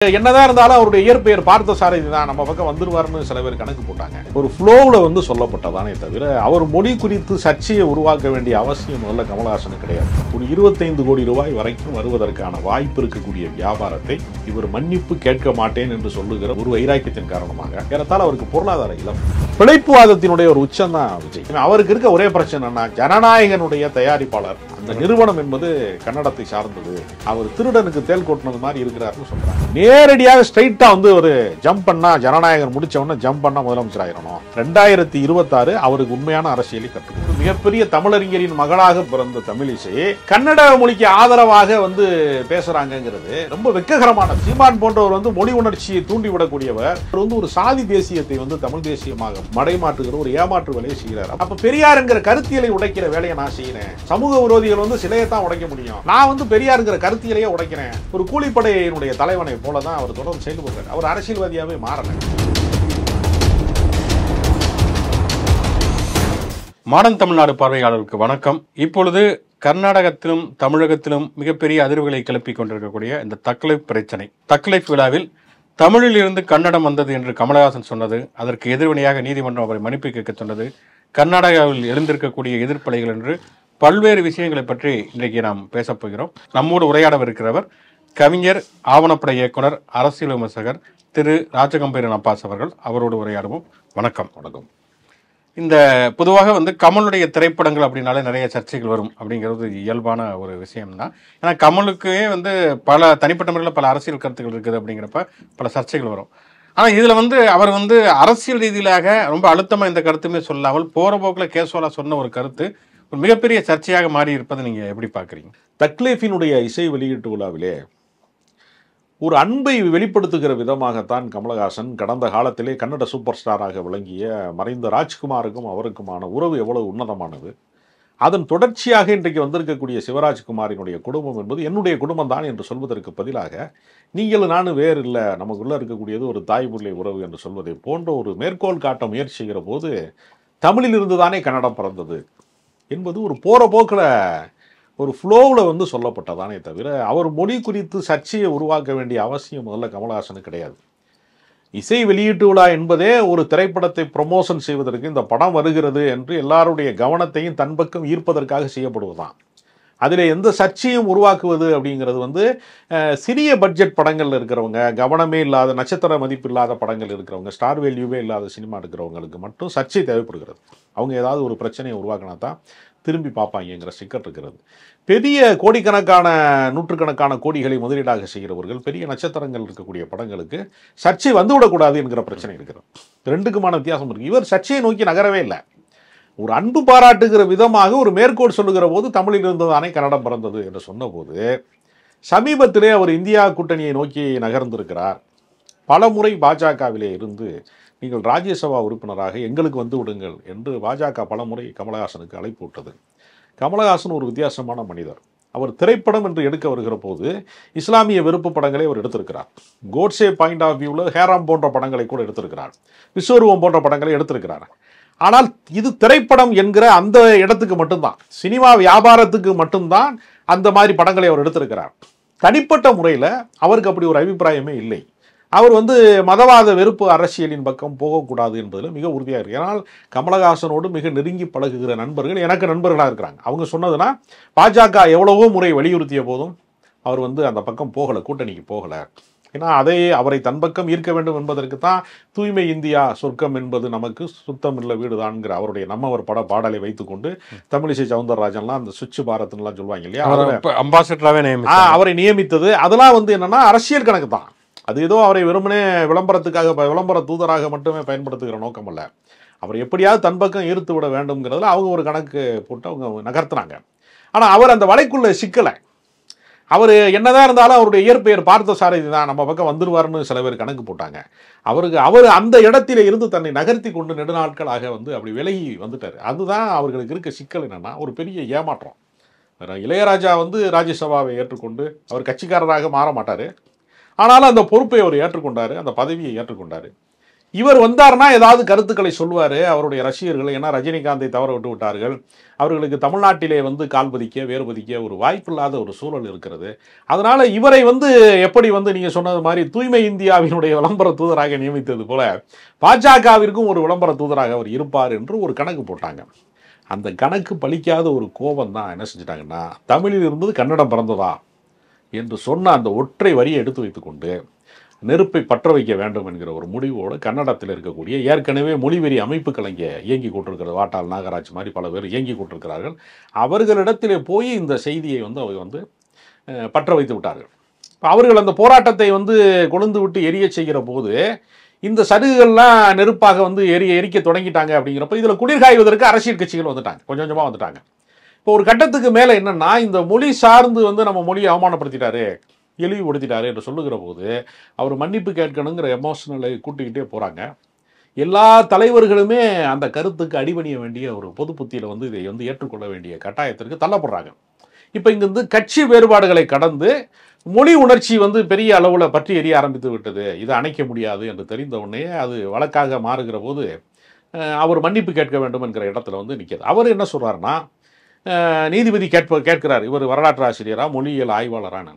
என்னதான் இருந்தாலும் அவருடைய இயற்பெயர் பார்த்தசாரதி தான், நம்ம பக்கம் வந்துருவார்னு சில பேர் கணக்கு போட்டாங்க. ஒரு ஃப்ளோவில் சொல்லப்பட்டதானே தவிர அவர் மொழி குறித்து சர்ச்சையை உருவாக்க வேண்டிய அவசியம் முதல்ல கமலஹாசனுக்கு கிடையாது. ஒரு 25 கோடி ரூபாய் வரைக்கும் வருவதற்கான வாய்ப்பு இருக்கக்கூடிய வியாபாரத்தை இவர் மன்னிப்பு கேட்க மாட்டேன் என்று சொல்லுகிற ஒரு வைராக்கியத்தின் காரணமாக ஏறத்தாழ அவருக்கு பொருளாதார இழப்பு. பிழைப்புவாதத்தினுடைய ஒரு உச்சம் தான் விஜய். அவருக்கு இருக்க ஒரே பிரச்சனைனா ஜனநாயகனுடைய தயாரிப்பாளர், அந்த நிறுவனம் என்பது கன்னடத்தை சார்ந்தது, அவர் திருடனுக்கு தேல் கொட்டினது மாதிரி இருக்கிறாருன்னு சொல்றாங்க. நேரடியாக ஸ்ட்ரைட்டா ஒரு ஜம்ப் பண்ணா ஜனநாயகன் முடிச்ச உடனே ஜம்ப் பண்ணா முதலமைச்சர் ஆயிரணும். 2026 அவருக்கு உண்மையான அரசியலை கற்றுக்கொண்டு மிகப்பெரிய தமிழறிஞரின் மகளாக பிறந்த தமிழிசை கன்னட மொழிக்கு ஆதரவாக பேசுறாங்கிறது ரொம்ப வெக்ககரமானது. சீமான் போன்றவர் மொழி உணர்ச்சியை தூண்டிவிடக்கூடியவர். ஒரு சாதி தேசியத்தை தமிழ் தேசியமாக மடைமாற்றுகிற ஒரு ஏமாற்று வேலையை செய்கிறார். அப்ப பெரியார் என்கிற கருத்தியலை உடைக்கிற வேலையை நான் செய்யறேன். சமூக விரோதிகள் சிலையை தான் உடைக்க முடியும், நான் பெரியார் என்கிற கருத்தியலையே உடைக்கிறேன். ஒரு கூலிப்படையினுடைய தலைவனை போலதான் அவர் தொடர்ந்து செயல்படுறார். அவர் அரசியல்வாதியாவே மாறல. மாடர்ன் தமிழ்நாடு பார்வையாளர்களுக்கு வணக்கம். இப்பொழுது கர்நாடகத்திலும் தமிழகத்திலும் மிகப்பெரிய அதிர்வுகளை கிளப்பிக் கொண்டிருக்கக்கூடிய இந்த தக்லைஃப் பிரச்சனை. தக்லைஃப் விழாவில் தமிழில் இருந்து கன்னடம் வந்தது என்று கமலஹாசன் சொன்னது, அதற்கு எதிர்வினையாக நீதிமன்றம் அவரை மன்னிப்பு கேட்க சொன்னது, கர்நாடகாவில் எழுந்திருக்கக்கூடிய எதிர்ப்பலைகள் என்று பல்வேறு விஷயங்களை பற்றி இன்றைக்கு நாம் பேசப்போகிறோம். நம்மோடு உரையாடவிருக்கிறவர் கவிஞர், ஆவணப்பட இயக்குனர், அரசியல் விமர்சகர் திரு ராஜகம்பீரன் அப்பாஸ் அவர்கள். அவரோடு உரையாடுவோம். வணக்கம். வணக்கம். இந்த பொதுவாக கமலுடைய திரைப்படங்கள் அப்படின்னாலே நிறைய சர்ச்சைகள் வரும் அப்படிங்கிறது இயல்பான ஒரு விஷயம்தான். ஏன்னா கமலுக்கே பல தனிப்பட்ட முறையில் பல அரசியல் கருத்துக்கள் இருக்குது அப்படிங்கிறப்ப பல சர்ச்சைகள் வரும். ஆனால் இதில் அவர் அரசியல் ரீதியிலாக ரொம்ப அழுத்தமாக இந்த கருத்துமே சொல்லாமல் போகிற போக்கில் கேசுவலாக சொன்ன ஒரு கருத்து ஒரு மிகப்பெரிய சர்ச்சையாக மாறி இருப்பதை நீங்கள் எப்படி பார்க்குறீங்க? தக்லைஃபினுடைய இசை வெளியீட்டு விழாவிலே ஒரு அன்பை வெளிப்படுத்துகிற விதமாகத்தான் கமலஹாசன் கடந்த காலத்திலே கன்னட சூப்பர் ஸ்டாராக விளங்கிய மறைந்த ராஜ்குமாருக்கும் அவருக்குமான உறவு எவ்வளவு உன்னதமானது, அதன் தொடர்ச்சியாக இன்றைக்கு வந்திருக்கக்கூடிய சிவராஜ்குமாரினுடைய குடும்பம் என்பது என்னுடைய குடும்பம் தான் என்று சொல்வதற்கு பதிலாக நீங்கள் நானும் வேறு இல்லை, நமக்குள்ளே இருக்கக்கூடியது ஒரு தாய் பிள்ளை உறவு என்று சொல்வதை போன்ற ஒரு மேற்கோள் காட்ட முயற்சி செய்கிற போது தமிழில் இருந்து தானே கன்னடம் பிறந்தது என்பது ஒரு போகிற போக்கில் ஒரு ஃப்ளோவில் சொல்லப்பட்டதானே தவிர அவர் மொழி குறித்து சர்ச்சையை உருவாக்க வேண்டிய அவசியம் முதல்ல கமலஹாசனுக்கு கிடையாது. இசை வெளியீட்டு விழா என்பதே ஒரு திரைப்படத்தை ப்ரமோஷன் செய்வதற்கு, இந்த படம் வருகிறது என்று எல்லாருடைய கவனத்தையும் தன் பக்கம் ஈர்ப்பதற்காக செய்யப்படுவதுதான். அதில் எந்த சர்ச்சையும் உருவாக்குவது அப்படிங்கிறது சிறிய பட்ஜெட் படங்கள் இருக்கிறவங்க, கவனமே இல்லாத, நட்சத்திர மதிப்பு இல்லாத படங்கள் இருக்கிறவங்க, ஸ்டார் வேல்யூவே இல்லாத சினிமா எடுக்கிறவங்களுக்கு மட்டும் சர்ச்சை தேவைப்படுகிறது. அவங்க ஏதாவது ஒரு பிரச்சனையை உருவாக்கினா தான் திரும்பி பார்ப்பாங்கிற சிக்கல் இருக்கிறது. பெரிய கோடிக்கணக்கான நூற்றுக்கணக்கான கோடிகளை முதலீடாக செய்கிறவர்கள், பெரிய நட்சத்திரங்கள் இருக்கக்கூடிய படங்களுக்கு சர்ச்சை வந்துவிடக்கூடாது என்கிற பிரச்சனை இருக்கிறது. ரெண்டுக்குமான வித்தியாசம் இருக்குது. இவர் சர்ச்சையை நோக்கி நகரவே இல்லை. ஒரு அன்பு பாராட்டுகிற விதமாக ஒரு மேற்கோள் சொல்லுகிற போது தமிழில் இருந்ததானே கன்னடம் பிறந்தது என்று சொன்னபோது சமீபத்திலே அவர் இந்தியா கூட்டணியை நோக்கி நகர்ந்திருக்கிறார். பல முறை பாஜகவிலே இருந்து நீங்கள் ராஜ்யசபா உறுப்பினராக எங்களுக்கு வந்து விடுங்கள் என்று பாஜக பல முறை கமலஹாசனுக்கு அழைப்பு விட்டது. கமலஹாசன் ஒரு வித்தியாசமான மனிதர். அவர் திரைப்படம் என்று எடுக்க வருகிற போது இஸ்லாமிய வெறுப்பு படங்களை அவர் எடுத்திருக்கிறார். கோட்ஸே பாயிண்ட் ஆஃப் வியூவில் ஹேராம் போன்ற படங்களை கூட எடுத்திருக்கிறார். விஸ்வரூபம் போன்ற படங்களை எடுத்திருக்கிறார். ஆனால் இது திரைப்படம் என்கிற அந்த இடத்துக்கு மட்டும்தான், சினிமா வியாபாரத்துக்கு மட்டும்தான் அந்த மாதிரி படங்களை அவர் எடுத்திருக்கிறார். தனிப்பட்ட முறையில் அவருக்கு அப்படி ஒரு அபிப்பிராயமே இல்லை. அவர் மதவாத வெறுப்பு அரசியலின் பக்கம் போகக்கூடாது என்பதில் மிக உறுதியாக இருக்கு. ஏன்னால் கமலஹாசனோடு மிக நெருங்கி பழகுகிற நண்பர்கள் எனக்கு நண்பர்களாக இருக்கிறாங்க. அவங்க சொன்னதுன்னா பாஜக எவ்வளவோ முறை வலியுறுத்திய போதும் அவர் அந்த பக்கம் போகலை, கூட்டணிக்கு போகலை. ஏன்னா அவரை தன் பக்கம் ஈர்க்க வேண்டும் என்பதற்கு தான் தூய்மை இந்தியா சொர்க்கம் என்பது நமக்கு சுத்தம் இல்லை வீடுதான்ங்கிற அவருடைய நம்மவர் பாடலை வைத்துக்கொண்டு தமிழிசை சவுந்தரராஜன்லாம் அந்த சுவிட்ச் பாரத்லாம் சொல்லுவாங்க இல்லையா, அம்பாசிடராகவே அவரை நியமித்தது அதெல்லாம் என்னன்னா அரசியல் கணக்கு தான். அது ஏதோ அவரை வெறுமனே விளம்பரத்துக்காக, விளம்பர தூதராக மட்டுமே பயன்படுத்துகிற நோக்கம் அல்ல. அவர் எப்படியாவது தன் பக்கம் ஈர்த்து விட வேண்டும்ங்கிறதுல அவங்க ஒரு கணக்கு போட்டு அவங்க நகர்த்துனாங்க. ஆனால் அவர் அந்த வலைக்குள்ள சிக்கலை. அவர் என்னதான் இருந்தாலும் அவருடைய இயற்பெயர் பார்த்தசாரதி தான், நம்ம பக்கம் வந்துருவார்னு சில பேர் கணக்கு போட்டாங்க. அவர் அந்த இடத்திலே இருந்து தன்னை நகர்த்தி கொண்டு நெடுநாட்களாக அப்படி விலகி வந்துட்டார். அதுதான் அவர்களுக்கு இருக்க சிக்கல். என்னன்னா ஒரு பெரிய ஏமாற்றம். இளையராஜா ராஜ்யசபாவை ஏற்றுக்கொண்டு அவர் கட்சிக்காரராக மாற மாட்டார். ஆனாலும் அந்த பொறுப்பை அவர் ஏற்றுக்கொண்டார், அந்த பதவியை ஏற்றுக்கொண்டார். இவர் வந்தார்னா ஏதாவது கருத்துக்களை சொல்வார் அவருடைய ரசிகர்கள். ஏன்னா ரஜினிகாந்தை தவற விட்டு விட்டார்கள். அவர்களுக்கு தமிழ்நாட்டிலே வந்து கால் பதிக்க வேறு பதிக்க ஒரு வாய்ப்பில்லாத ஒரு சூழல் இருக்கிறது. அதனால் இவரை வந்து எப்படி வந்து நீங்கள் சொன்னது மாதிரி தூய்மை இந்தியாவினுடைய விளம்பர தூதராக நியமித்தது போல பாஜகவிற்கும் ஒரு விளம்பர தூதராக அவர் இருப்பார் என்று ஒரு கணக்கு போட்டாங்க. அந்த கணக்கு பலிக்காத ஒரு கோபம் தான் என்ன செஞ்சிட்டாங்கன்னா, தமிழில் இருந்தது கன்னடம் பிறந்ததா என்று சொன்ன அந்த ஒற்றை வரியை எடுத்து வைத்துக்கொண்டு நெருப்பை பற்ற வைக்க வேண்டும் என்கிற ஒரு முடிவோடு கன்னடத்தில் இருக்கக்கூடிய ஏற்கனவே மொழிவெறி அமைப்புகள் இங்கே இயங்கி கொண்டிருக்கிறது. வாட்டாள் நாகராஜ் மாதிரி பல பேர் இயங்கி கொண்டிருக்கிறார்கள். அவர்களிடத்திலே போய் இந்த செய்தியை வந்து அவங்க வந்து பற்ற வைத்து விட்டார்கள். அவர்கள் அந்த போராட்டத்தை வந்து கொழுந்து விட்டு எரிய செய்கிற போது இந்த சருகுகள்லாம் நெருப்பாக வந்து எரிக்க தொடங்கிட்டாங்க. அப்படிங்கிறப்ப இதில் குளிர்காய்வதற்கு அரசியல் கட்சிகள் வந்துட்டாங்க, கொஞ்சம் கொஞ்சமாக வந்துட்டாங்க. இப்போ ஒரு கட்டத்துக்கு மேலே என்னென்னா, இந்த மொழி சார்ந்து வந்து நம்ம மொழியை அவமானப்படுத்திட்டாரு, இழிவுபடுத்திட்டாரு என்று சொல்லுகிற போது அவர் மன்னிப்பு கேட்கணுங்கிற எமோஷனலை கூட்டிக்கிட்டே போகிறாங்க. எல்லா தலைவர்களுமே அந்த கருத்துக்கு அடிபணிய வேண்டிய ஒரு பொது புத்தியில் வந்து இதை வந்து ஏற்றுக்கொள்ள வேண்டிய கட்டாயத்திற்கு தள்ளப்படுறாங்க. இப்போ இங்கிருந்து கட்சி வேறுபாடுகளை கடந்து மொழி உணர்ச்சி வந்து பெரிய அளவில் பற்றி எரிய ஆரம்பித்து விட்டது, இதை அணைக்க முடியாது என்று தெரிந்த உடனே அது வழக்காக மாறுகிற போது அவர் மன்னிப்பு கேட்க வேண்டும் என்கிற இடத்துல வந்து நிற்கிறது. அவர் என்ன சொல்கிறாருன்னா, நீதிபதி கேட்கிறார், இவர் வரலாற்று ஆசிரியராக மொழியியல் ஆய்வாளரான,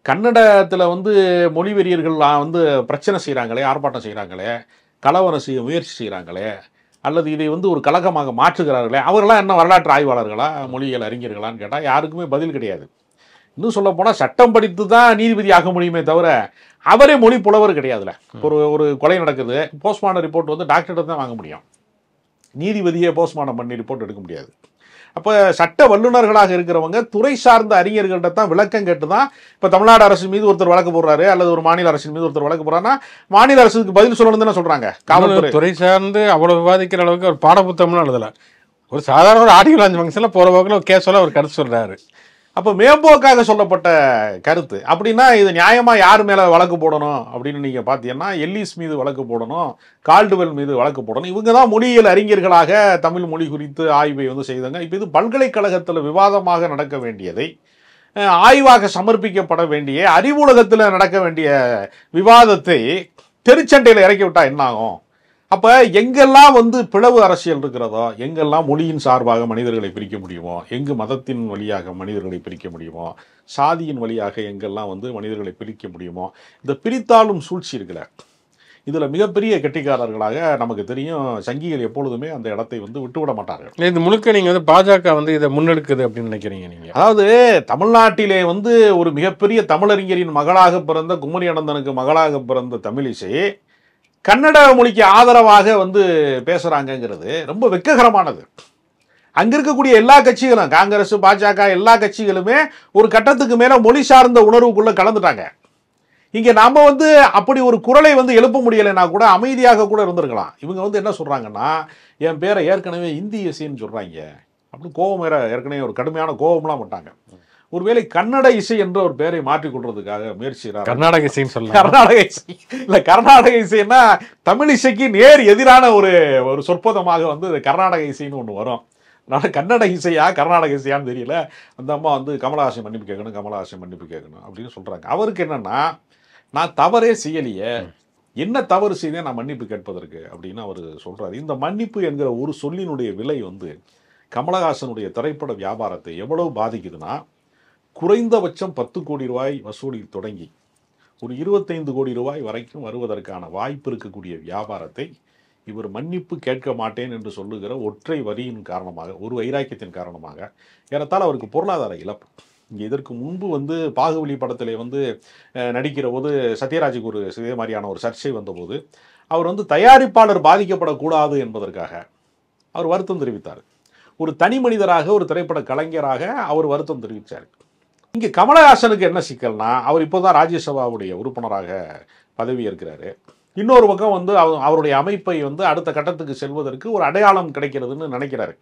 கன்னடத்தில் வந்து மொழி வெறியர்கள் வந்து பிரச்சனை செய்கிறாங்களே, ஆர்ப்பாட்டம் செய்கிறாங்களே, கலவரம் செய்ய முயற்சி செய்கிறாங்களே, அல்லது இதை வந்து ஒரு கலகமாக மாற்றுகிறார்களே, அவர்களாம் என்ன வரலாற்று ஆய்வாளர்களா, மொழியியல் அறிஞர்களான்னு கேட்டால் யாருக்குமே பதில் கிடையாது. இன்னும் சொல்ல போனால் சட்டம் படித்து தான் நீதிபதி ஆக முடியுமே தவிர அவரே மொழி புலவர் கிடையாதுல்ல. ஒரு கொலை நடக்குது, போஸ்ட்மார்ட்டம் ரிப்போர்ட் வந்து டாக்டர்கிட்ட தான் வாங்க முடியும், நீதிபதியை போஸ்ட்மார்ட்டம் பண்ணி ரிப்போர்ட் எடுக்க முடியாது. அப்போ சட்ட வல்லுநர்களாக இருக்கிறவங்க துறை சார்ந்த அறிஞர்கள்ட்ட தான் விளக்கம் கேட்டு தான் இப்போ தமிழ்நாடு அரசு மீது ஒருத்தர் வழக்கு போடுறாரு, அல்லது ஒரு மாநில அரசின் மீது ஒருத்தர் வழக்கு போடுறாருன்னா மாநில அரசுக்கு பதில் சொல்லணும்னு தானே சொல்கிறாங்க. காவல்துறை துறை சார்ந்து அவ்வளோ விவாதிக்கிற அளவுக்கு ஒரு பாடப்புத்தகம்லாம் எழுதலை, ஒரு சாதாரண ஒரு ஆடியோ லான்ச் ஃபங்க்ஷனில் போகிற போக்கில் ஒரு கேஸோட ஒரு கருத்து சொல்கிறாரு. அப்போ மேம்போக்காக சொல்லப்பட்ட கருத்து அப்படின்னா இது நியாயமாக யார் மேலே வழக்கு போடணும் அப்படின்னு நீங்கள் பார்த்தீங்கன்னா எல்லிஸ் மீது வழக்கு போடணும், கால்டுவெல் மீது வழக்கு போடணும். இவங்க தான் மொழியியல் அறிஞர்களாக தமிழ் மொழி குறித்து ஆய்வை வந்து செய்தாங்க. இப்போ இது பல்கலைக்கழகத்தில் விவாதமாக நடக்க வேண்டியதை, ஆய்வாக சமர்ப்பிக்கப்பட வேண்டிய, அறிவுலகத்தில் நடக்க வேண்டிய விவாதத்தை தெருச்சண்டையில் இறக்கி விட்டால் என்ன ஆகும்? அப்போ எங்கெல்லாம் வந்து பிளவு அரசியல் இருக்கிறதோ, எங்கெல்லாம் மொழியின் சார்பாக மனிதர்களை பிரிக்க முடியுமோ, எங்கு மதத்தின் வழியாக மனிதர்களை பிரிக்க முடியுமோ, சாதியின் வழியாக எங்கெல்லாம் வந்து மனிதர்களை பிரிக்க முடியுமோ, இந்த பிரித்தாலும் சூழ்ச்சி இருக்குல்ல, இதில் மிகப்பெரிய கெட்டிக்காரர்களாக நமக்கு தெரியும். சங்கிகள் எப்பொழுதுமே அந்த இடத்தை வந்து விட்டுவிட மாட்டார்கள். இது முழுக்க நீங்கள் வந்து பாஜக வந்து இதை முன்னெடுக்குது அப்படின்னு நினைக்கிறீங்க நீங்கள்? அதாவது தமிழ்நாட்டிலே வந்து ஒரு மிகப்பெரிய தமிழறிஞரின் மகளாக பிறந்த குமரி அனந்தனுக்கு மகளாக பிறந்த தமிழிசை கன்னட மொழிக்கு ஆதரவாக வந்து பேசுகிறாங்கங்கிறது ரொம்ப வெட்ககரமானது. அங்கே இருக்கக்கூடிய எல்லா கட்சிகளும், காங்கிரஸ், பாஜக, எல்லா கட்சிகளுமே ஒரு கட்டத்துக்கு மேலே மொழி சார்ந்த உணர்வுக்குள்ளே கலந்துட்டாங்க. இங்கே நாம் வந்து அப்படி ஒரு குரலை வந்து எழுப்ப முடியலைன்னா கூட அமைதியாக கூட இருந்திருக்கலாம். இவங்க வந்து என்ன சொல்கிறாங்கன்னா, என் பேரை ஏற்கனவே இந்தி இசைன்னு சொல்கிறாங்க அப்படின்னு கோபம் வேற, ஏற்கனவே ஒரு கடுமையான கோபம்லாம் பட்டாங்க. ஒருவேளை கன்னட இசை என்ற ஒரு பெயரை மாற்றிக் கொள்றதுக்காக முயற்சி செய்கிறார். கர்நாடக இசைன்னு சொல்லலாம். கர்நாடக இசை இல்லை, கர்நாடக இசைன்னா தமிழ் இசைக்கு நேர் எதிரான ஒரு சொற்பதமாக வந்து கர்நாடக இசைன்னு ஒன்று வரும். அதனால் கன்னட இசையா கர்நாடக இசையான்னு தெரியல. அந்த அம்மா வந்து கமலஹாசன் மன்னிப்பு கேட்கணும், கமலஹாசன் மன்னிப்பு கேட்கணும் அப்படின்னு சொல்கிறாங்க. அவருக்கு என்னென்னா, நான் தவறே செய்யலையே, என்ன தவறு செய்தேன் நான் மன்னிப்பு கேட்பதற்கு அப்படின்னு அவர் சொல்கிறார். இந்த மன்னிப்பு என்கிற ஒரு சொல்லினுடைய விலை வந்து கமலஹாசனுடைய திரைப்பட வியாபாரத்தை எவ்வளவு பாதிக்குதுன்னா, குறைந்தபட்சம் 10 கோடி ரூபாய் வசூலில் தொடங்கி ஒரு 25 கோடி ரூபாய் வரைக்கும் வருவதற்கான வாய்ப்பு இருக்கக்கூடிய வியாபாரத்தை இவர் மன்னிப்பு கேட்க மாட்டேன் என்று சொல்லுகிற ஒற்றை வரியின் காரணமாக, ஒரு வைராக்கியத்தின் காரணமாக ஏறத்தாழ அவருக்கு பொருளாதார இழப்பு. இங்கே இதற்கு முன்பு வந்து பாகுபலி படத்திலே வந்து நடிக்கிற போது சத்யராஜுக்கு ஒரு இதே மாதிரியான ஒரு சர்ச்சை வந்தபோது அவர் வந்து தயாரிப்பாளர் பாதிக்கப்படக்கூடாது என்பதற்காக அவர் வருத்தம் தெரிவித்தார். ஒரு தனி மனிதராக, ஒரு திரைப்பட கலைஞராக அவர் வருத்தம் தெரிவித்தார். இங்கே கமலஹாசனுக்கு என்ன சிக்கல்னா, அவர் இப்போ தான் ராஜ்யசபாவுடைய உறுப்பினராக பதவி ஏற்கிறாரு. இன்னொரு பக்கம் வந்து அவருடைய அமைப்பை வந்து அடுத்த கட்டத்துக்கு செல்வதற்கு ஒரு அடையாளம் கிடைக்கிறதுன்னு நினைக்கிறாரு.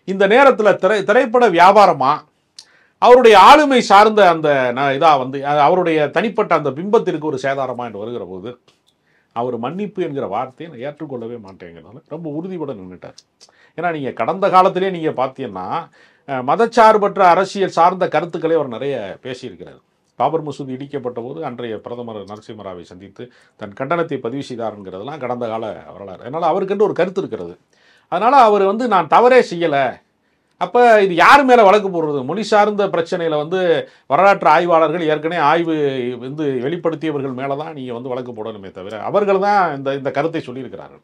இந்த நேரத்தில் திரைப்பட வியாபாரமாக அவருடைய ஆளுமை சார்ந்த அந்த இதாக வந்து அவருடைய தனிப்பட்ட அந்த பிம்பத்திற்கு ஒரு சேதாரமாக என்று வருகிற போது அவர் மன்னிப்பு என்கிற வார்த்தையை நான் ஏற்றுக்கொள்ளவே மாட்டேங்கிறதால ரொம்ப உறுதிபட நின்றுட்டார். ஏன்னா நீங்கள் கடந்த காலத்திலே நீங்கள் பார்த்தீங்கன்னா மதச்சார்பற்ற அரசியல் சார்ந்த கருத்துக்களை அவர் நிறைய பேசியிருக்கிறார். பாபர் மசூதி இடிக்கப்பட்ட போது அன்றைய பிரதமர் நரசிம்மராவை சந்தித்து தன் கண்டனத்தை பதிவு செய்தாருங்கிறதெல்லாம் கடந்த கால வரலாறு. அதனால் அவருக்கென்று ஒரு கருத்து இருக்கிறது. அதனால் அவர் வந்து நான் தவறே செய்யலை, அப்போ இது யார் மேலே வழக்கு போடுறது? மொழி சார்ந்த பிரச்சனையில் வந்து வரலாற்று ஆய்வாளர்கள் ஏற்கனவே ஆய்வு வந்து வெளிப்படுத்தியவர்கள் மேலே தான் நீங்கள் வந்து வழக்கு போடணுமே தவிர அவர்கள் தான் இந்த கருத்தை சொல்லியிருக்கிறார்கள்.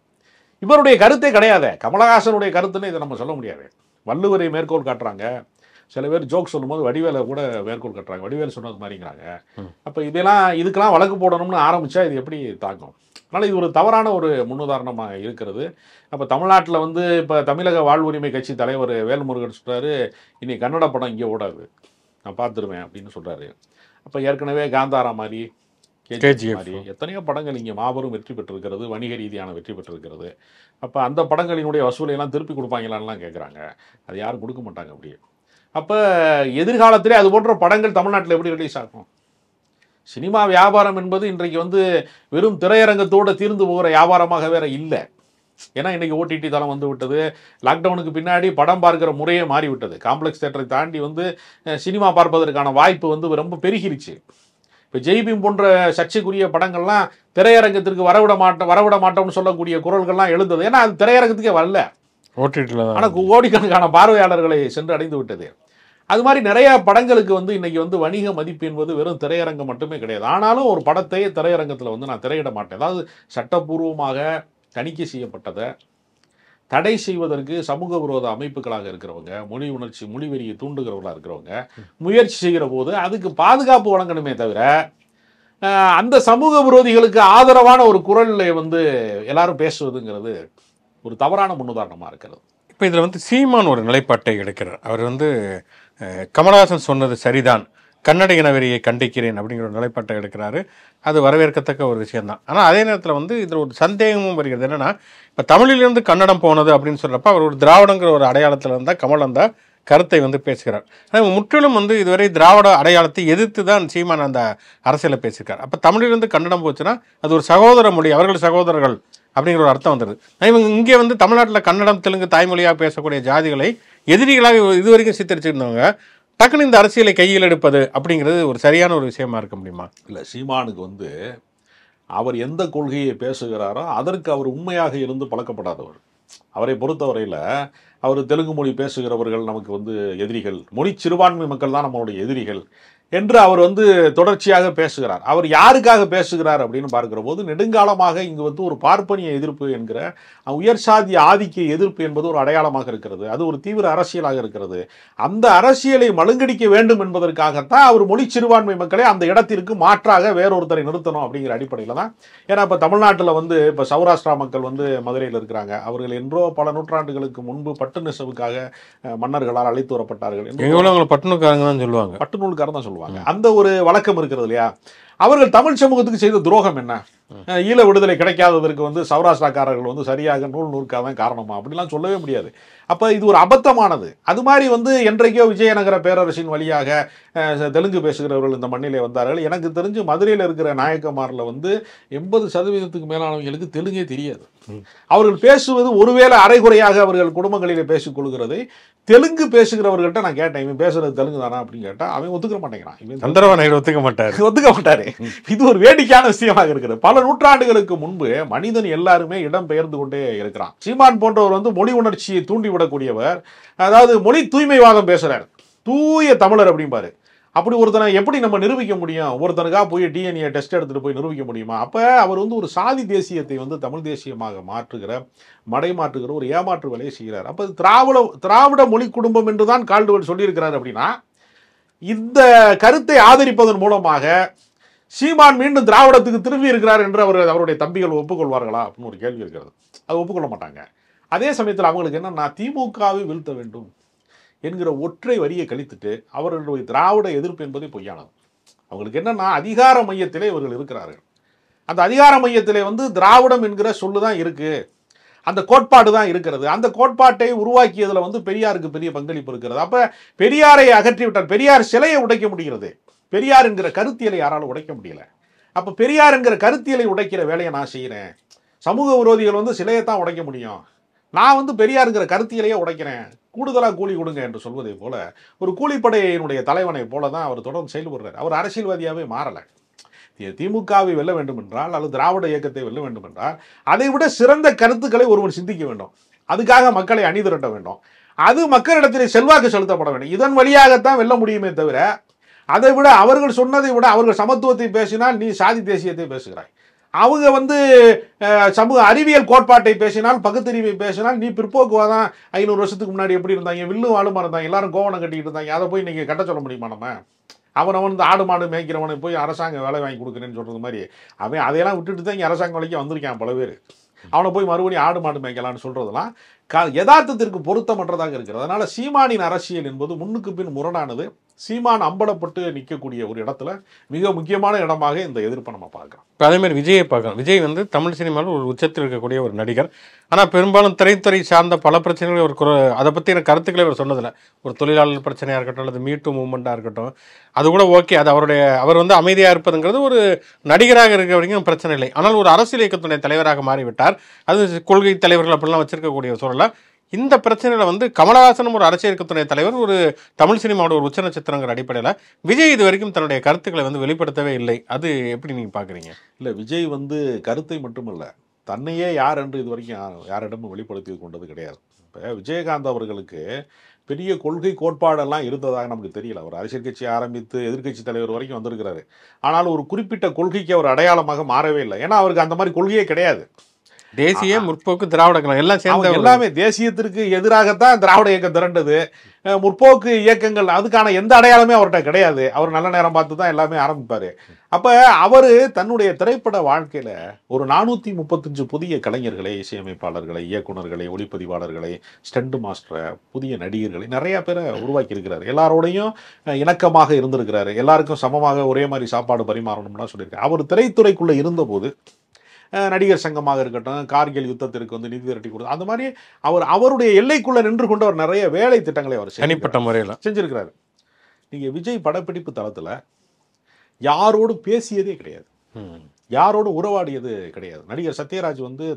இவருடைய கருத்தே கிடையாது. கமலஹாசனுடைய கருத்துன்னு இதை நம்ம சொல்ல முடியாது. வள்ளுவரை மேற்கோள் காட்டுறாங்க, சில பேர் ஜோக் சொல்லும்போது வடிவேலை கூட மேற்கோள் காட்டுறாங்க, வடிவேல் சொன்னது மாதிரிங்கிறாங்க. அப்போ இதுக்கெல்லாம் வழக்கு போடணும்னு ஆரம்பித்தா இது எப்படி தாக்கும்? அதனால் இது ஒரு தவறான ஒரு முன்னுதாரணமாக இருக்கிறது. அப்போ தமிழ்நாட்டில் வந்து இப்போ தமிழக வாழ்வுரிமை கட்சி தலைவர் வேல்முருகன் சொல்கிறாரு, இனி கன்னட படம் இங்கே ஓடாது, நான் பார்த்துருவேன் அப்படின்னு சொல்கிறாரு. அப்போ ஏற்கனவே காந்தாரா மாதிரி, கேஜிஎஃப் மாதிரி எத்தனையோ படங்கள் இங்கே மாபெரும் வெற்றி பெற்றிருக்கிறது, வணிக ரீதியான வெற்றி பெற்றிருக்கிறது. அப்போ அந்த படங்களினுடைய வசூலையெல்லாம் திருப்பி கொடுப்பாங்களான்லாம் கேட்குறாங்க. அது யாரும் கொடுக்க மாட்டாங்க அப்படியே. அப்போ எதிர்காலத்திலே அது போன்ற படங்கள் தமிழ்நாட்டில் எப்படி ரிலீஸ் ஆகும்? சினிமா வியாபாரம் என்பது இன்றைக்கு வந்து வெறும் திரையரங்கத்தோடு தீர்ந்து போகிற வியாபாரமாக வேற இல்லை. ஏன்னா இன்றைக்கி ஓடிடி தளம் வந்து விட்டது. லாக்டவுனுக்கு பின்னாடி படம் பார்க்குற முறையே மாறிவிட்டது. காம்ப்ளெக்ஸ் தேட்டரை தாண்டி வந்து சினிமா பார்ப்பதற்கான வாய்ப்பு வந்து ரொம்ப பெருகிருச்சு. இப்போ ஜெய்பீம் போன்ற சர்ச்சைக்குரிய படங்கள்லாம் திரையரங்கத்திற்கு வரவிட மாட்டோம்னு சொல்லக்கூடிய குரல்கள்லாம் எழுந்தது. ஏன்னா அது திரையரங்கத்துக்கே வரல, ஆனால் கோடிக்கணக்கான பார்வையாளர்களை சென்று அடைந்து விட்டது. அது மாதிரி நிறைய படங்களுக்கு வந்து இன்னைக்கு வந்து வணிக மதிப்பு என்பது வெறும் திரையரங்கம் மட்டுமே கிடையாது. ஆனாலும் ஒரு படத்தை திரையரங்கத்தில் வந்து நான் திரையிட மாட்டேன். அதாவது சட்டப்பூர்வமாக தணிக்கை செய்யப்பட்டதை தடை செய்வதற்கு சமூக விரோத அமைப்புகளாக இருக்கிறவங்க, மொழி உணர்ச்சி மொழி வெறியை தூண்டுகிறவர்களாக இருக்கிறவங்க முயற்சி செய்கிற போது அதுக்கு பாதுகாப்பு வழங்கணுமே தவிர அந்த சமூக விரோதிகளுக்கு ஆதரவான ஒரு குரலை வந்து எல்லாரும் பேசுவதுங்கிறது ஒரு தவறான முன்னுதாரணமாக இருக்கிறது. இப்போ இதில் வந்து சீமான் ஒரு நிலைப்பாட்டை எடுக்கிறார். அவர் வந்து கமலஹாசன் சொன்னது சரிதான், கன்னட இனவெறியை கண்டிக்கிறேன் அப்படிங்கிற ஒரு நிலைப்பாட்டை எடுக்கிறாரு. அது வரவேற்கத்தக்க ஒரு விஷயம்தான். ஆனால் அதே நேரத்தில் வந்து இதில் ஒரு சந்தேகமும் வருகிறது. என்னென்னா, இப்போ தமிழிலிருந்து கன்னடம் போனது அப்படின்னு சொல்கிறப்ப அவர் ஒரு திராவிடங்கிற ஒரு அடையாளத்தில் இருந்தால் கமல் அந்த கருத்தை வந்து பேசுகிறார். ஆனால் முற்றிலும் வந்து இதுவரை திராவிட அடையாளத்தை எதிர்த்து தான் சீமான் அந்த அரசியலை பேசியிருக்கார். அப்போ தமிழிலிருந்து கன்னடம் போச்சுன்னா அது ஒரு சகோதர மொழி, அவர்கள் சகோதரர்கள் அப்படிங்கிற ஒரு அர்த்தம் வந்துடுது. இவங்க இங்கே வந்து தமிழ்நாட்டில் கன்னடம் தெலுங்கு தாய்மொழியாக பேசக்கூடிய ஜாதிகளை எதிரிகளாக இதுவரைக்கும் சித்தரிச்சிருந்தவங்க டக்குன்னு இந்த அரசியலை கையில் எடுப்பது அப்படிங்கிறது ஒரு சரியான ஒரு விஷயமா இருக்க முடியுமா? இல்லை, சீமானுக்கு வந்து அவர் எந்த கொள்கையை பேசுகிறாரோ அதற்கு அவர் உண்மையாக இருந்து பழக்கப்படாதவர். அவரை பொறுத்தவரையில் அவர் தெலுங்கு மொழி பேசுகிறவர்கள் நமக்கு வந்து எதிரிகள், மொழி சிறுபான்மை மக்கள் தான் நம்மளுடைய எதிரிகள் என்று அவர் வந்து தொடர்ச்சியாக பேசுகிறார். அவர் யாருக்காக பேசுகிறார் அப்படின்னு பார்க்கிற போது நெடுங்காலமாக இங்கு வந்து ஒரு பார்ப்பனிய எதிர்ப்பு என்கிற உயர் சாதிய ஆதிக்க எதிர்ப்பு என்பது ஒரு அடையாளமாக இருக்கிறது. அது ஒரு தீவிர அரசியலாக இருக்கிறது. அந்த அரசியலை மழுங்கடிக்க வேண்டும் என்பதற்காகத்தான் அவர் மொழி சிறுபான்மை மக்களை அந்த இடத்திற்கு மாற்றாக வேறொருத்தரை நிறுத்தணும் அப்படிங்கிற அடிப்படையில் தான். ஏன்னா இப்போ தமிழ்நாட்டில் வந்து இப்போ சௌராஷ்டிரா மக்கள் வந்து மதுரையில் இருக்கிறாங்க. அவர்கள் என்றோ பல நூற்றாண்டுகளுக்கு முன்பு பட்டு நெசவுக்காக மன்னர்களால் அழைத்து வரப்பட்டார்கள். பட்டுநூல்காரங்க தான் சொல்லுவாங்க, பட்டுநூல்காரன் தான் சொல்லுவாங்க. அந்த ஒரு வழக்கம் இருக்கிறது இல்லையா? அவர்கள் தமிழ் சமூகத்துக்கு செய்த துரோகம் என்ன? ஈழ விடுதலை கிடைக்காததற்கு வந்து சௌராஷ்டிராக்காரர்கள் வந்து சரியாக நூல் நூற்காதான் காரணமா அப்படிலாம் சொல்லவே முடியாது. அப்போ இது ஒரு அபத்தமானது. அது மாதிரி வந்து என்றைக்கோ விஜயநகர பேரரசின் வழியாக தெலுங்கு பேசுகிறவர்கள் இந்த மண்ணிலே வந்தார்கள். எனக்கு தெரிஞ்சு மதுரையில் இருக்கிற நாயக்கமாரில் வந்து 80% மேலானவங்களுக்கு தெலுங்கே தெரியாது. அவர்கள் பேசுவது ஒருவேளை அரைகுறையாக அவர்கள் குடும்பங்களிலே பேசிக்கொள்கிறதை தெலுங்கு பேசுகிறவர்கள்ட்ட நான் கேட்டேன், இவன் பேசுறது தெலுங்கு தானா அப்படின்னு கேட்டால் அவன் ஒத்துக்க மாட்டேங்கிறான். இவன் சந்திரபாபு ஒத்துக்க மாட்டாரு. இது ஒரு வேடிக்கையான விஷயமாக இருக்கிறது. பல நூற்றாண்டுகளுக்கு முன்பு மனிதன் எல்லாருமே இடம் பெயர்ந்து கொண்டே இருக்கிறான். சீமான் போன்றவர் வந்து மொழி உணர்ச்சியை தூண்டிவிடக்கூடியவர். அதாவது மொழி தூய்மைவாதம் பேசுறார், தூய தமிழர் அப்படிம்பாரு. அப்படி ஒருத்தனை எப்படி நம்ம நிரூபிக்க முடியும்? ஒருத்தனுக்காக போய் டிஎன்ஏ டெஸ்ட் எடுத்துகிட்டு போய் நிரூபிக்க முடியுமா? அப்போ அவர் வந்து ஒரு சாதி தேசியத்தை வந்து தமிழ் தேசியமாக மடைமாற்றுகிற ஒரு ஏமாற்று வேலையை செய்கிறார். அப்போ திராவிட மொழி குடும்பம் என்று தான் கால்டுவெல் சொல்லியிருக்கிறார். அப்படின்னா இந்த கருத்தை ஆதரிப்பதன் மூலமாக சீமான் மீண்டும் திராவிடத்துக்கு திரும்பி இருக்கிறார் என்று அவருடைய தம்பிகள் ஒப்புக்கொள்வார்களா அப்படின்னு ஒரு கேள்வி இருக்கிறது. அது ஒப்புக்கொள்ள மாட்டாங்க. அதே சமயத்தில் அவங்களுக்கு என்னன்னா, திமுகவை வீழ்த்த வேண்டும் என்கிற ஒற்றை வரியை கழித்துட்டு அவர்களுடைய திராவிட எதிர்ப்பு என்பதே பொய்யானது. அவங்களுக்கு என்னன்னா, அதிகார மையத்திலே இவர்கள் இருக்கிறார்கள். அந்த அதிகார மையத்திலே வந்து திராவிடம் என்கிற சொல்லு தான் இருக்கு, அந்த கோட்பாடு தான் இருக்கிறது. அந்த கோட்பாட்டை உருவாக்கியதில் வந்து பெரியாருக்கு பெரிய பங்களிப்பு இருக்கிறது. அப்போ பெரியாரை அகற்றிவிட்டார். பெரியார் சிலையை உடைக்க முடிகிறது, பெரியார் என்கிற கருத்தியலை யாராலும் உடைக்க முடியல. அப்போ பெரியார் என்கிற கருத்தியலை உடைக்கிற வேலையை நான் செய்கிறேன். சமூக விரோதிகள் வந்து சிலையை தான் உடைக்க முடியும், நான் வந்து பெரியாருங்கிற கருத்தியலையே உடைக்கிறேன், கூடுதலாக கூலி கொடுங்க என்று சொல்வதை போல ஒரு கூலிப்படையினுடைய தலைவனை போல தான் அவர் தொடர்ந்து செயல்படுறார். அவர் அரசியல்வாதியாகவே மாறலை. திமுகவை வெல்ல வேண்டும் என்றால் அல்லது திராவிட இயக்கத்தை வெல்ல வேண்டும் என்றால் அதை விட சிறந்த கருத்துக்களை ஒருவர் சிந்திக்க வேண்டும். அதுக்காக மக்களை அணிதிரட்ட வேண்டும். அது மக்களிடத்திலே செல்வாக்கு செலுத்தப்பட வேண்டும். இதன் வழியாகத்தான் வெல்ல முடியுமே தவிர, அதை விட அவர்கள் சொன்னதை விட அவர்கள் சமத்துவத்தை பேசினால் நீ சாதி தேசியத்தை பேசுகிறாய், அவங்க வந்து சமூக அறிவியல் கோட்பாட்டை பேசினால், பகுத்தறிவை பேசினால் நீ பிற்போக்குவாதான் 500 வருஷத்துக்கு முன்னாடி எப்படி இருந்தாங்க, வில்லும் ஆளுமா இருந்தாங்க, எல்லாரும் கோவணம் கட்டிக்கிட்டு இருந்தாங்க, அதை போய் நீங்கள் கட்ட சொல்ல முடியுமா? நம்ம அவன் வந்து ஆடு மாடு மேய்க்கிறவனை போய் அரசாங்கம் வேலை வாங்கி கொடுக்குறேன்னு சொல்கிறது மாதிரி அவன் அதையெல்லாம் விட்டுட்டு தான் இங்கே அரசாங்கம் வேலைக்கு வந்திருக்கான் பல பேர். அவனை போய் மறுபடியும் ஆடு மாடு மேய்க்கலான்னு சொல்கிறதெல்லாம் யதார்த்தத்திற்கு பொருத்தமற்றதாக இருக்கிறது. அதனால் சீமானின் அரசியல் என்பது முன்னுக்கு பின் முரணானது. சீமான் அம்பலப்பட்டு நிற்கக்கூடிய ஒரு இடத்துல மிக முக்கியமான இடமாக இந்த எதிர்ப்பை நம்ம பார்க்கலாம். இப்போ அதேமாதிரி விஜயை பார்க்கலாம். விஜய் வந்து தமிழ் சினிமாவில் ஒரு உச்சத்தில் இருக்கக்கூடிய ஒரு நடிகர். ஆனால் பெரும்பாலும் திரைத்துறை சார்ந்த பல பிரச்சனைகள் ஒரு அதை பற்றின கருத்துக்களை அவர் சொன்னதில்லை. ஒரு தொழிலாளர் பிரச்சனையாக இருக்கட்டும் அல்லது மீட்டு மூவ்மெண்ட்டாக இருக்கட்டும், அது கூட ஓகே, அது அவர் வந்து அமைதியாக இருப்பதுங்கிறது ஒரு நடிகராக இருக்க வரைக்கும் பிரச்சனை இல்லை. ஆனால் ஒரு அரசியல் இயக்கத்துடைய தலைவராக மாறிவிட்டார். அது கொள்கை தலைவர்கள் அப்படிலாம் வச்சிருக்கக்கூடிய சூழலில் இந்த பிரச்சனையில் வந்து கமலஹாசனும் ஒரு அரசியல் இயக்கத்துடைய தலைவர், ஒரு தமிழ் சினிமாவோட ஒரு உச்ச நட்சத்திரங்கிற அடிப்படையில் விஜய் இது வரைக்கும் தன்னுடைய கருத்துக்களை வந்து வெளிப்படுத்தவே இல்லை. அது எப்படி நீங்கள் பார்க்குறீங்க? இல்லை, விஜய் வந்து கருத்தை மட்டுமல்ல, தன்னையே யார் என்று இது வரைக்கும் யாரிடமும் வெளிப்படுத்தி கொண்டது கிடையாது. இப்போ விஜயகாந்த் அவர்களுக்கு பெரிய கொள்கை கோட்பாடெல்லாம் இருந்ததாக நமக்கு தெரியல. அவர் அரசியல் கட்சி ஆரம்பித்து எதிர்க்கட்சி தலைவர் வரைக்கும் வந்திருக்கிறாரு. ஆனால் ஒரு குறிப்பிட்ட கொள்கைக்கு அவர் அடையாளமாக மாறவே இல்லை. ஏன்னா அவருக்கு அந்த மாதிரி கொள்கையே கிடையாது. தேசிய முற்போக்கு திராவிட கழகம் எல்லாம் சேர்ந்து எல்லாமே தேசியத்திற்கு எதிராகத்தான் திராவிட இயக்கம் திரண்டது. முற்போக்கு இயக்கங்கள் அதுக்கான எந்த அடையாளமே அவர்கிட்ட கிடையாது. அவர் நல்ல நேரம் பார்த்து தான் எல்லாமே ஆரம்பிப்பார். அப்போ அவர் தன்னுடைய திரைப்பட வாழ்க்கையில் ஒரு 435 புதிய கலைஞர்களை, இசையமைப்பாளர்களை, இயக்குநர்களை, ஒளிப்பதிவாளர்களை, ஸ்டண்ட் மாஸ்டரை, புதிய நடிகர்களை நிறையா பேரை உருவாக்கி இருக்கிறார். எல்லாரோடையும் இணக்கமாக இருந்திருக்கிறாரு. எல்லாருக்கும் சமமாக ஒரே மாதிரி சாப்பாடு பரிமாறணும்னா சொல்லியிருக்காரு. அவர் திரைத்துறைக்குள்ளே இருந்தபோது நடிகர் சங்கமாக இருக்கட்டும், கார்கில் யுத்தத்திற்கு வந்து நிதி திரட்டி கொடுத்து, அந்த மாதிரி அவருடைய எல்லைக்குள்ளே நின்று கொண்டு அவர் நிறைய வேலை திட்டங்களை அவர் தனிப்பட்ட முறையில் செஞ்சிருக்கிறாரு. நீங்கள் விஜய் படப்பிடிப்பு தளத்தில் யாரோடு பேசியதே கிடையாது, யாரோடு உறவாடியது கிடையாது. நடிகர் சத்யராஜ் வந்து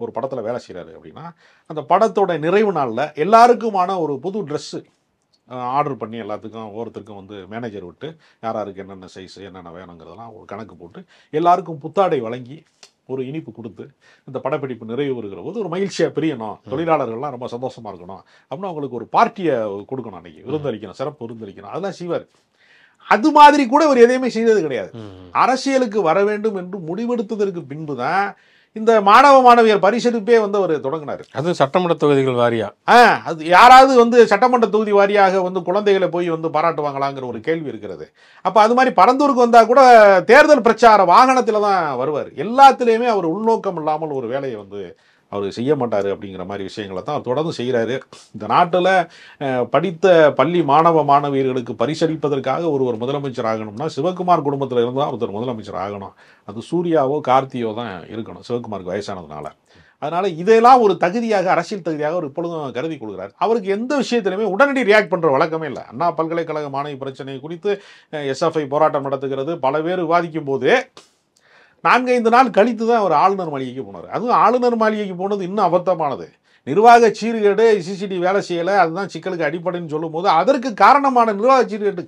ஒரு படத்தில் வேலை செய்கிறாரு அப்படின்னா, அந்த படத்தோட நிறைவு நாளில் எல்லாருக்குமான ஒரு புது ட்ரெஸ்ஸு ஆர்டர் பண்ணி எல்லாத்துக்கும் ஒவ்வொருத்தருக்கும் வந்து மேனேஜர் விட்டு யாராருக்கு என்னென்ன சைஸு என்னென்ன வேணுங்கிறதெல்லாம் ஒரு கணக்கு போட்டு எல்லாருக்கும் புத்தாடை வழங்கி ஒரு இனிப்பு கொடுத்து இந்த படப்பிடிப்பு நிறைவு வருகிற போது ஒரு மகிழ்ச்சியாக பிரியணும், தொழிலாளர்கள்லாம் ரொம்ப சந்தோஷமாக இருக்கணும் அப்படின்னு அவங்களுக்கு ஒரு பார்ட்டியை கொடுக்கணும், அன்றைக்கி விருந்தளிக்கணும், சிறப்பு விருந்தளிக்கணும், அதெல்லாம் செய்வார். அது மாதிரி கூட அவர் எதையுமே செய்தது கிடையாது. அரசியலுக்கு வர வேண்டும் என்று முடிவெடுத்ததற்கு பின்பு தான் இந்த மாணவ மாணவியர் பரிசளிப்பே வந்து அவர் தொடங்கினார். அது சட்டமன்ற தொகுதிகள் வாரியா அது யாராவது வந்து சட்டமன்ற தொகுதி வாரியாக வந்து குழந்தைகளை போய் வந்து பாராட்டுவாங்களாங்கிற ஒரு கேள்வி இருக்கிறது. அப்போ அது மாதிரி பரந்தூருக்கு வந்தால் கூட தேர்தல் பிரச்சார வாகனத்தில் தான் வருவார். எல்லாத்துலேயுமே அவர் உள்நோக்கம் இல்லாமல் ஒரு வேலையை வந்து அவர் செய்ய மாட்டார். அப்படிங்கிற மாதிரி விஷயங்களை தான் அவர் தொடர்ந்து செய்கிறாரு. இந்த நாட்டில் படித்த பள்ளி மாணவ மாணவியர்களுக்கு பரிசளிப்பதற்காக ஒரு முதலமைச்சர் ஆகணும்னா சிவகுமார் குடும்பத்தில் இருந்தால் ஒருத்தர் முதலமைச்சர் ஆகணும். அது சூர்யாவோ கார்த்தியோ தான் இருக்கணும், சிவகுமாருக்கு வயசானதுனால. அதனால் இதெல்லாம் ஒரு தகுதியாக, அரசியல் தகுதியாக அவர் இப்பொழுதும் கருதி கொள்கிறார். அவருக்கு எந்த விஷயத்திலுமே உடனடி ரியாக்ட் பண்ணுற வழக்கமே இல்லை. அண்ணா பல்கலைக்கழக மாணவி பிரச்சனை குறித்து SFI போராட்டம் நடத்துகிறது, பல பேர் விவாதிக்கும் போது 4-5 நாள் கழித்து தான் அவர் ஆளுநர் மாளிகைக்கு போனார். அதுவும் ஆளுநர் மாளிகைக்கு போனது இன்னும் அபத்தமானது. நிர்வாக சீர்கேடு, CCTV வேலை செய்யலை, அதுதான் சிக்கலுக்கு அடிப்படைன்னு சொல்லும் போது அதற்கு காரணமான நிர்வாக சீர்கேடு